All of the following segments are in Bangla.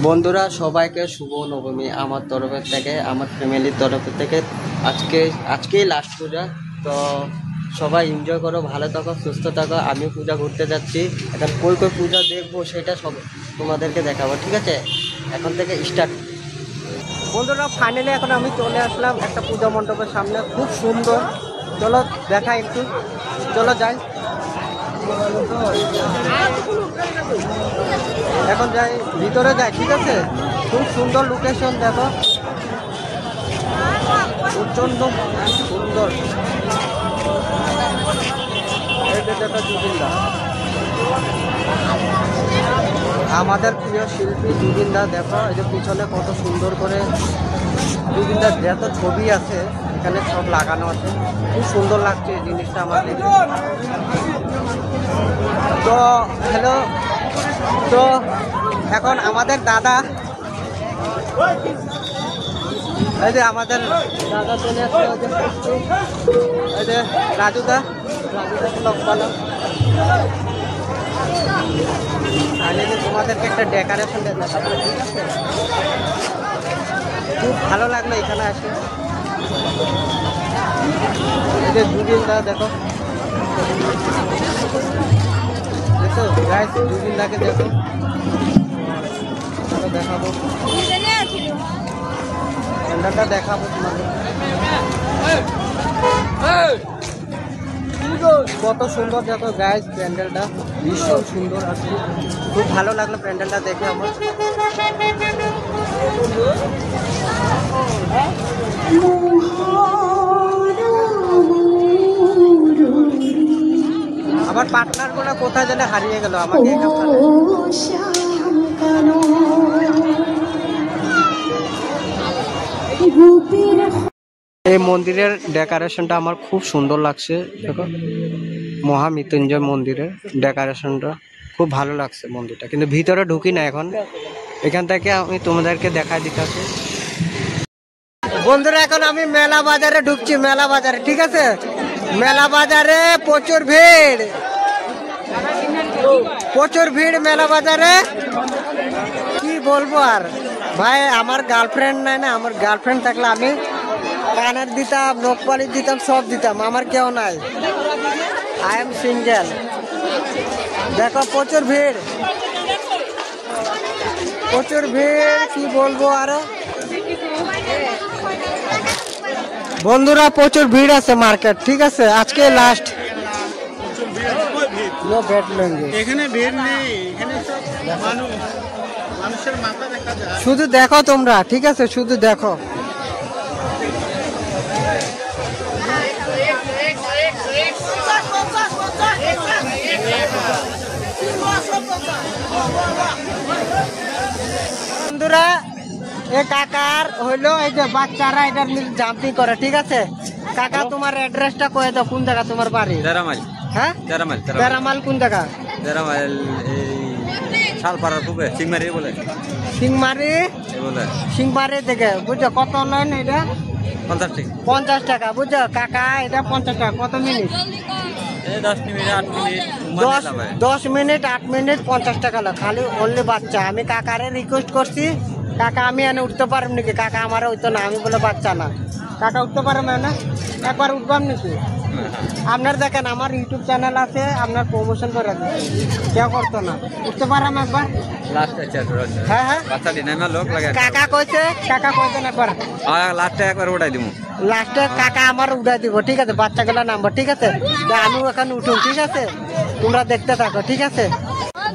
বন্ধুরা সবাইকে শুভ নবমী আমার তরফের থেকে, আমার ফ্যামিলির তরফের থেকে। আজকেই লাস্ট পূজা, তো সবাই এনজয় করো, ভালো থাকো, সুস্থ থাকো। আমি পূজা ঘুরতে যাচ্ছি, এখন কই পূজা দেখবো সেটা সব তোমাদেরকে দেখাবো, ঠিক আছে? এখন থেকে স্টার্ট। বন্ধুরা ফাইনালি এখন আমি চলে আসলাম একটা পূজা মণ্ডপের সামনে, খুব সুন্দর। চলো দেখা একটু, চলো যাই। এখন যাই, ভিতরে যাই, ঠিক আছে? খুব সুন্দর লোকেশন, দেখো প্রচন্ড সুন্দর। এই যে দেখো জুবিনদা, আমাদের প্রিয় শিল্পী জুবিনদা। দেখো এই যে পিছনে কত সুন্দর করে জুবিনদার যত ছবি আছে এখানে সব লাগানো আছে, খুব সুন্দর লাগছে এই জিনিসটা আমার দেখে। তো হ্যালো, তো এখন আমাদের দাদা, এই যে আমাদের দাদা চলে আসছে, এই যে রাজুদা ব্লগ বানাও। তোমাদেরকে একটা ডেকোরেশন দেখাবো, ঠিক আছে? খুব ভালো লাগলো এখানে আসে। এই যে জুবিনদা দেখো, দেখো গাইস, জুবিনদাকে দেখো, দেখাবো প্যান্ডেলটা, দেখাবো তোমাদের কত সুন্দর। দেখো গাইস প্যান্ডেলটা ভীষণ সুন্দর, আর খুব ভালো লাগলো প্যান্ডেলটা দেখে আমার। আমার পার্টনার গুলো কোথায় যেন হারিয়ে গেল, আমাকে এই মন্দিরের ডেকোরেশনটা আমার খুব সুন্দর লাগছে। দেখো মহামৃত্যুঞ্জয় মন্দিরের ডেকোরেশনটা খুব ভালো লাগছে মন্দিরটা, কিন্তু ভিতরে ঢুকি না এখন। এখান থেকে আমি তোমাদেরকে দেখাই দিতেছি। বন্ধুরা এখন আমি মেলা বাজারে ঢুকছি, মেলা বাজারে, ঠিক আছে? মেলা বাজারে প্রচুর ভিড়, প্রচুর ভিড় মেলা বাজারে। কি বলবো আর ভাই, আমার গার্লফ্রেন্ড নাই না, আমার গার্লফ্রেন্ড থাকলে আমি কানের দিতাম, নখ পালিশ দিতাম, সব দিতাম। আমার কেউ নাই, আই এম সিঙ্গেল। দেখো প্রচুর ভিড়, প্রচুর ভিড়, কি বলবো আরো। বন্ধুরা প্রচুর ভিড় আছে মার্কেট, ঠিক আছে? আজকে লাস্ট। এখানে ভিড় নেই, এখানে মানুষের মাথা দেখা যায়। শুধু দেখো তোমরা, ঠিক আছে? শুধু দেখো। বন্ধুরা এ কাকার হইলো, এই যে বাচ্চারা এটার জাম্পিং করে, ঠিক আছে? কাকা তোমার অ্যাড্রেসটা কয়ে দাও, কোন জায়গা তোমার বাড়ি? তেরামাইল। হ্যাঁ তেরামাইল কোন জায়গা? তেরামাইল শালপাড়ার পূবে, সিংমারি বলে। সিংমারি বলে, সিংমারি থেকে বুঝছো? কত অনলাইন এটা? 50 টাকা, বুঝছো কাকা? এটা 50 টাকা। কত মিনিট? 10 মিনিট 8 মিনিট 50 টাকা লাগে, খালি অনলি বাচ্চা। আমি কাকারে রিকোয়েস্ট করছি, কাকা আমি এনে উঠতে পারব নাকি? কাকা আমার হইতো না, আমি বলে বাচ্চা না। কাকা উঠতে পারবে না, একবার উঠবাম নাকি? আপনার দেখেন আমার ইউটিউব চ্যানেল আছে, আপনার প্রমোশন করে কেউ করতো না, উঠতে পারাম একবার। হ্যাঁ হ্যাঁ কাকা কইছে, কাকা কইছেন একবার লাস্টে একবার উঠাই দিব, লাস্টে কাকা আমার উঠাই দিব, ঠিক আছে? বাচ্চাগুলো নাম্বার, ঠিক আছে? আমি এখন উঠুন, ঠিক আছে? তোমরা দেখতে থাকো, ঠিক আছে?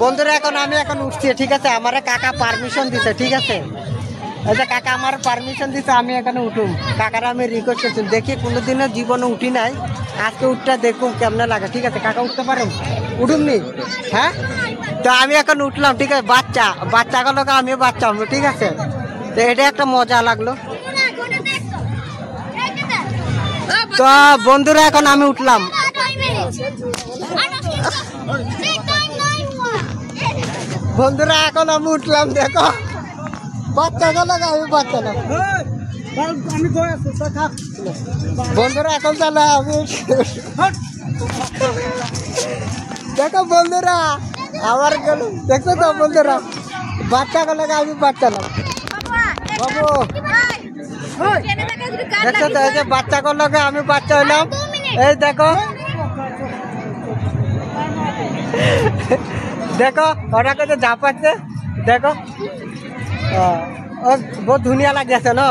বন্ধুরা এখন আমি এখন উঠছি, ঠিক আছে? আমারে কাকা পারমিশন দিছে, ঠিক আছে? এই যে কাকা আমার পারমিশন দিছে, আমি এখানে উঠুম। কাকারা আমি রিকোয়েস্ট করছি, দেখি কোনোদিনও জীবনে উঠি নাই, আজকে উঠটা দেখুন কেমন লাগে, ঠিক আছে? কাকা উঠতে পারেন, উঠুন নি? হ্যাঁ, তো আমি এখন উঠলাম, ঠিক আছে? বাচ্চাগুলোকে আমিও বাচ্চা হবো, ঠিক আছে? তো এটা একটা মজা লাগলো। তো বন্ধুরা এখন আমি উঠলাম, বন্ধুরা এখন আমি উঠলাম। দেখো বাচ্চাগুলোকে আমি বাচ্চা না, বন্ধুরা এখন তাহলে আমি দেখো বন্ধুরা আমার দেখছো তো বন্ধুরা, বাচ্চা গুলো আমি বাচ্চা না বাবু দেখছো তো এই যে বাচ্চা গুলোকে আমি বাচ্চা হইলাম এই দেখো দেখো ওরা কত ঝাপাচ্ছে দেখো বহুত ধুনিয়া লাগছে না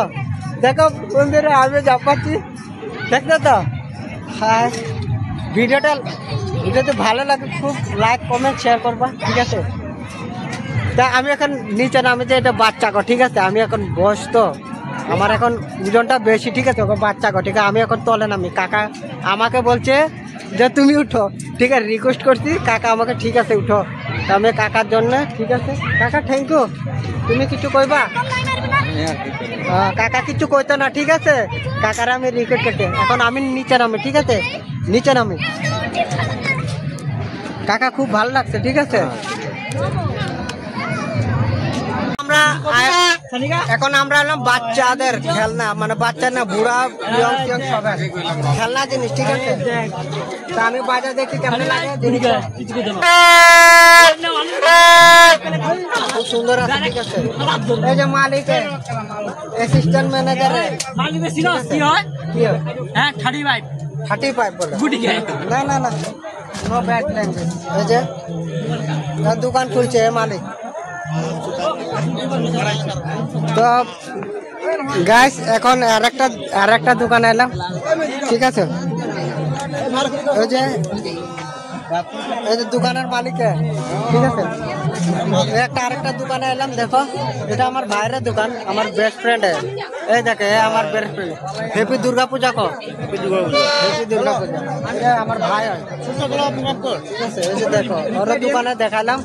দেখো বন্ধুরা আমি ঝাপাচ্ছি দেখছো তো হ্যাঁ ভিডিওটা যদি ভালো লাগে খুব লাইক কমেন্ট শেয়ার করবা ঠিক আছে তা আমি এখন নিচে নামে যে এটা বাচ্চা গো ঠিক আছে আমি এখন বয়স তো আমার এখন ওজনটা বেশি ঠিক আছে ওকে বাচ্চা গো ঠিক আছে আমি এখন তলে নামি কাকা আমাকে বলছে যে তুমি উঠো ঠিক আছে রিকোয়েস্ট করছি কাকা আমাকে ঠিক আছে উঠো তা আমি কাকার জন্য ঠিক আছে কাকা থ্যাংক ইউ তুমি কিছু কইবা কাকা কিছু কইতো না ঠিক আছে কাকার আমি রিকোয়েস্ট করতে এখন আমি নিচে নামি ঠিক আছে নিচে নামি কাকা খুব ভালো লাগছে ঠিক আছে আমরা এখন আমরা এলাম বাচ্চাদের খেলনা মানে বাচ্চা না বুড়া সবাই খেলনা জিনিস ঠিক আছে তা আমি বাজার দেখি কেমন লাগে জিনিসটা খুব সুন্দর আছে ঠিক আছে এই যে মালিক অ্যাসিস্ট্যান্ট ম্যানেজার হ্যাঁ 35 বলে না না না নো ব্যাড ল্যাঙ্গুয়েজ এই যে দোকান খুলছে মালিক তো গাইস এখন আর একটা দোকানে এলাম ঠিক আছে এই যে দোকানের মালিক ঠিক আছে আরেকটা দোকানে এলাম দেখো এটা আমার ভাইয়ের দোকান আমার বেস্ট ফ্রেন্ড এই দেখে আমার বেস্ট ফ্রেন্ড হ্যাপি দুর্গা পূজা কো হ্যাপি দুর্গা পূজা এটা আমার ভাই হয় ঠিক আছে এই যে দেখো ওর দোকানে দেখালাম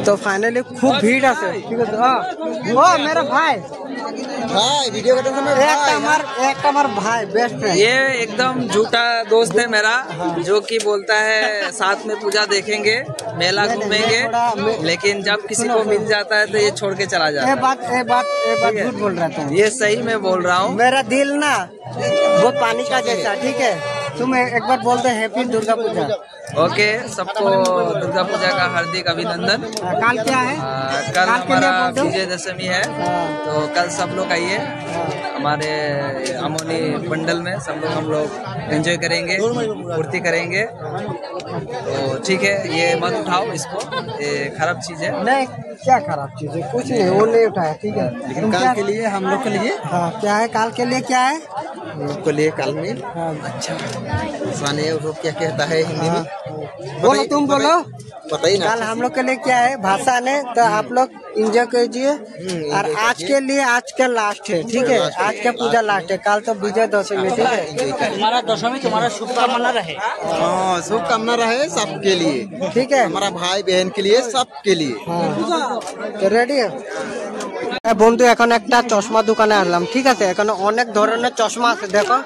তো ফাইনালি খুব ভিড় আছে ঠিক আছে ও मेरा भाई वीडियो एक हमार भाई बेस्ट फ्रेंड ये एकदम झूठा दोस्त है मेरा जो कि बोलता है साथ में पूजा देखेंगे मेला घूमेंगे लेकिन जब किसी को मिल जाता है तो ये छोड़ के चला जाता है ये बात झूठ बोल रहा था ये सही मैं बोल रहा हूँ मेरा दिल ना वो पानी का जैसा ठीक है तुम एक बार बोलते हैप्पी दुर्गा पूजा ओके सबको दुर्गा पूजा का हार्दिक अभिनंदन कल क्या है कल हमारा विजयदशमी है तो कल सब लोग आइए हमारे अमोनी मंडल में सब लोग हम लोग एंजॉय करेंगे पूर्ति करेंगे तो ठीक है ये मत उठाओ इसको ये खराब चीज है नहीं क्या खराब चीज है कुछ नहीं वो नहीं उठाया ठीक है लेकिन कल के लिए हम लोग के लिए हाँ क्या है काल के लिए क्या है हम लोग के लिए कल में अच्छा साने वो क्या कहता है हिंदी में बोलो तुम बोलो बताइए ना कल हम लोग के लिए क्या है भाषा ने तो आप लोग एंजॉय कीजिए और आज के लिए आज का लास्ट है ठीक है आज का पूजा लास्ट है कल तो विजय दशमी ठीक है तुम्हारा दशमी तुम्हारा शुभकामना रहे शुभकामना रहे सबके लिए ठीक है हमारा भाई बहन के लिए सबके लिए তো রেডি বন্ধু এখন একটা চশমা দোকানে আসলাম ঠিক আছে এখানে অনেক ধরনের চশমা আছে দেখো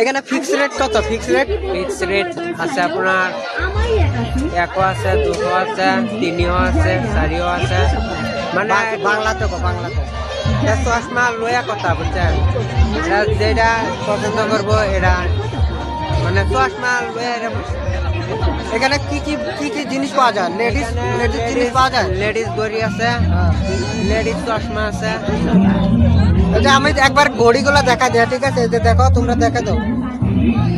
এখানে ফিক্স রেট কত ফিক্স রেট আছে আপনার 1 আছে 2 আছে 3 আছে 4 আছে মানে বাংলাতে চশমা লয়া কথা বুঝছেন যেটা পছন্দ করবো এটা মানে চশমা লয়া এখানে কি কি জিনিস পাওয়া যায় লেডিস জিনিস পাওয়া যায় লেডিস ঘড়ি আছে লেডিস চশমা আছে আমি একবার ঘড়িগুলো দেখা দেয় ঠিক আছে দেখো তোমরা দেখা দাও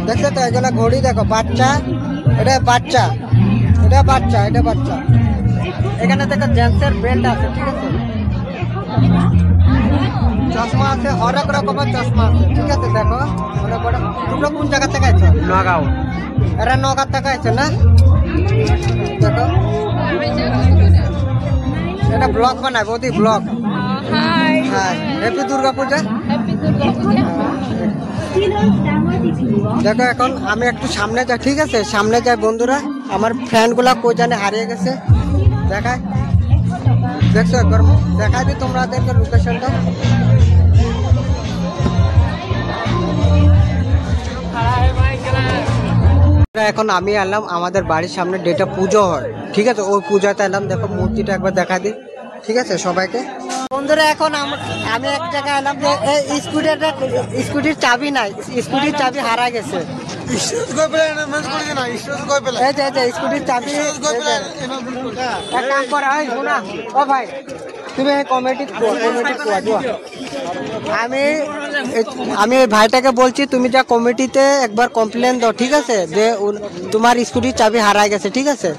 দেখছো তো এগুলা ঘড়ি দেখো বাচ্চা এটা বাচ্চা এখানে দেখো জেন্টসের বেল্ট আছে ঠিক আছে চশমা আছে অনেক রকমের চশমা আছে ঠিক আছে দেখো অনেক বড় তোমরা কোন জায়গা থেকে আইছো নগাঁও এরা নগাঁও থেকে আইছো না দেখো এটা ব্লগ বানায় বৌদি ব্লগ হ্যাঁ হ্যাপি দুর্গা পূজা দেখো এখন আমি একটু সামনে যাই ঠিক আছে সামনে যাই বন্ধুরা আমার ফ্রেন্ডগুলা কই জানে হারিয়ে গেছে দেখায় দেখছো একবার দেখাই দিই তোমাদেরকে লোকেশনটা এখন আমি এলাম আমাদের বাড়ির সামনে যেটা পুজো হয় ঠিক আছে ওই পূজাতে এলাম দেখো মূর্তিটা একবার দেখা দিই ঠিক আছে সবাইকে বন্ধুরা এখন আমি এক জায়গায় এলাম যে স্কুটির চাবি নাই স্কুটির চাবি হারা গেছে এই যে স্কুটির চাবি এক কাম করা হয় শোনা ও ভাই তুমি কমিটি আমি এই ভাইটাকে বলছি তুমি যা কমিটিতে একবার কমপ্লেন দাও ঠিক আছে যে তোমার স্কুটির চাবি হারায় গেছে ঠিক আছে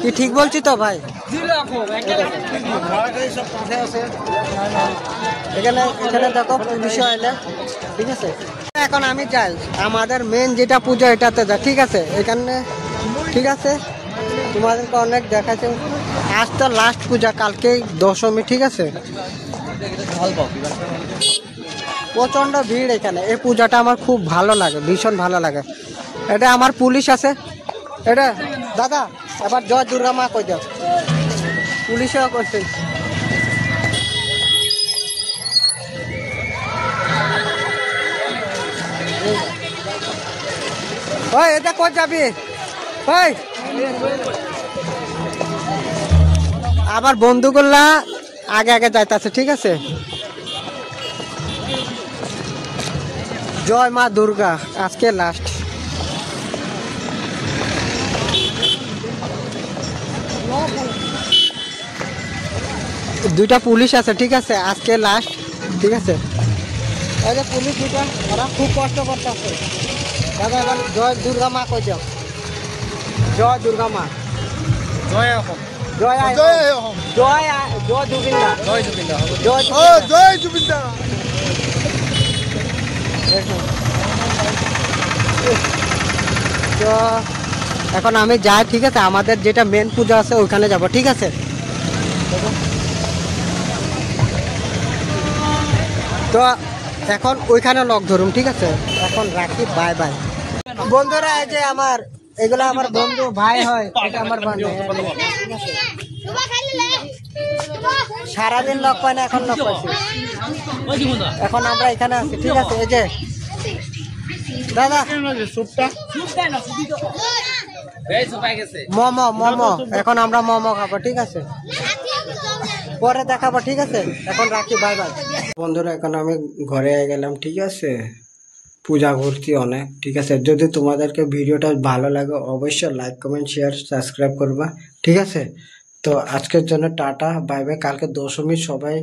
কি ঠিক বলছি তো ভাই এখানে এখানে দেখো পুলিশ এলে ঠিক আছে এখন আমি যাই আমাদের মেন যেটা পূজা এটাতে যা ঠিক আছে এখানে ঠিক আছে তোমাদেরকে অনেক দেখাচ্ছে আজ তো লাস্ট পূজা কালকে দশমী ঠিক আছে প্রচন্ড ভিড় এখানে এই পূজাটা আমার খুব ভালো লাগে ভীষণ ভালো লাগে এটা আমার পুলিশ আছে এটা দাদা এবার জয় দুর্গা মা কই দাও পুলিশও করছে ওই এটা কই যাবি ওই আমার বন্ধুগুলা আগে আগে যাইতেছে ঠিক আছে জয় মা দুর্গা আজকে লাস্ট দুইটা পুলিশ আছে ঠিক আছে আজকে লাস্ট ঠিক আছে এই যে পুলিশ দুটা ওরা খুব কষ্ট করতেছে দাদা এবার জয় দুর্গা মা কই যাও জয় দুর্গা মা জয় জয় জয় জয় জুবিন্দা জয় জুবিন্দা জয় জয় জুবিন্দা তো এখন আমি যাই ঠিক আছে আমাদের যেটা মেন পূজা আছে ওইখানে যাব ঠিক আছে তো এখন ওইখানে লক ধরুন ঠিক আছে এখন রাখি বাই বাই বন্ধুরা এই যে আমার এগুলো আমার বন্ধু ভাই হয় এটা আমার বন্ধু সারাদিন লক পাই না এখন লক পাইছি এখন আমরা এখানে আছি ঠিক আছে এই যে দাদা মোমো মোমো এখন আমরা মোমো খাবো ঠিক আছে পরে দেখাবো ঠিক আছে এখন রাখি বাই বাই বন্ধুরা এখন আমি ঘরে গেলাম ঠিক আছে পূজা ঘুরছি অনেক ঠিক আছে যদি তোমাদেরকে ভিডিওটা ভালো লাগে অবশ্যই লাইক কমেন্ট শেয়ার সাবস্ক্রাইব করবা ঠিক আছে তো আজকের জন্য টাটা বাই বাই কালকে দশমী সবাই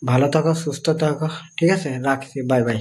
ভালো থাকো সুস্থ থাকো ঠিক আছে রাখছি বাই বাই